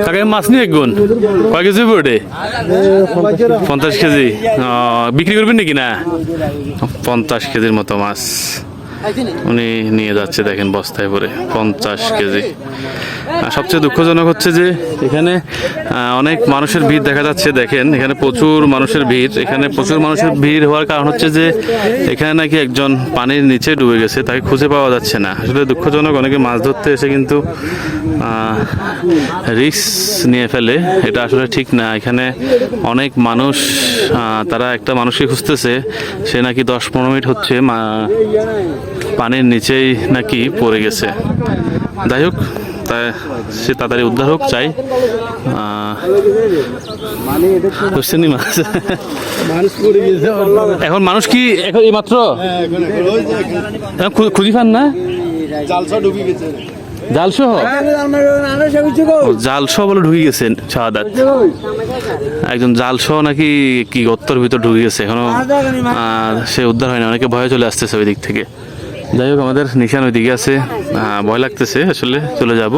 কাকা মাছ নিয়ে গুণ কয় কেজি পড়ে 50 কেজি বিক্রি করবেন নাকি না 50 কেজির মতো মাছ উনি নিয়ে যাচ্ছে দেখেন বস্তায় করে 50 কেজি। সবচেয়ে দুঃখজনক হচ্ছে যে এখানে অনেক মানুষের ভিড় দেখা যাচ্ছে দেখেন এখানে প্রচুর মানুষের ভিড়। এখানে প্রচুর মানুষের ভিড় হওয়ার কারণ হচ্ছে যে এখানে নাকি একজন পানির নিচে ডুবে গেছে, তাকে খুঁজে পাওয়া যাচ্ছে না। আসলে দুঃখজনক, অনেকে মাছ ধরতে এসে কিন্তু রিস্ক নিয়ে ফেলে, এটা আসলে ঠিক না। এখানে অনেক মানুষ তারা একটা মানুষকে খুঁজতেছে, সে নাকি 10-15 মিনিট হচ্ছে পানির নিচেই নাকি পড়ে গেছে। যাই হোক, তাই সে তাড়াতাড়ি উদ্ধার হোক চাই। এখন মানুষ কি এখন এই মাত্র খুঁজি পান না জালসহ জালসহ বলে ঢুকে গেছেন শাহাদাত, একজন জালসহ নাকি কি গর্তর ভিতর ঢুকে গেছে, এখনো সে উদ্ধার হয় না। অনেকে ভয়ে চলে আসতেছে ওই দিক থেকে। যাই হোক, আমাদের নিশান ওই দিকে আছে, ভয় লাগতেছে আসলে, চলে যাব।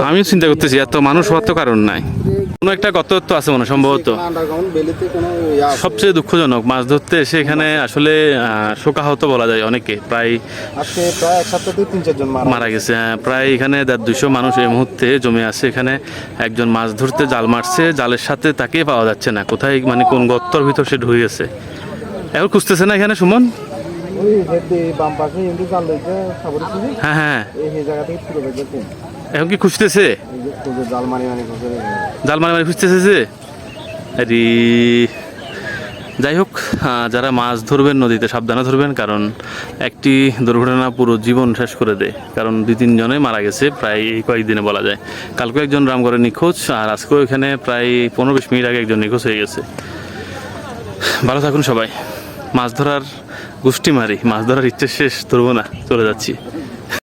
আমিও চিন্তা করতেছি এত মানুষ হওয়ার তো কারণ নাই, কোনো একটা গর্ত তো আছে মনে সম্ভবত। সবচেয়ে দুঃখজনক, মাছ ধরতে এসে এখানে আসলে শোকাহত বলা যায়, অনেকে প্রায় মারা গেছে। প্রায় এখানে 150-200 মানুষ এই মুহূর্তে জমে আছে। এখানে একজন মাছ ধরতে জাল মারছে, জালের সাথে তাকে পাওয়া যাচ্ছে না, কোথায় মানে কোন গর্তর ভিতর সে ঢুকে গেছে। এখন খুঁজতেছে না এখানে সুমন? হ্যাঁ হ্যাঁ, এখন কি খুঁজতেছে? জাল মারি খুঁজতেছে যে। আরে যাই হোক, যারা মাছ ধরবেন নদীতে সাবধানে ধরবেন, কারণ একটি দুর্ঘটনা পুরো জীবন শেষ করে দেয়। কারণ 2-3 জনে মারা গেছে প্রায় এই কয়েকদিনে বলা যায়। কালকে একজন রামগড়ে নিখোঁজ, আর আজকেও এখানে প্রায় 15-20 মিনিট আগে একজন নিখোঁজ হয়ে গেছে। ভালো থাকুন সবাই। মাছ ধরার গোষ্ঠী মারি, মাছ ধরার ইচ্ছে শেষ, ধরবো না, চলে যাচ্ছি।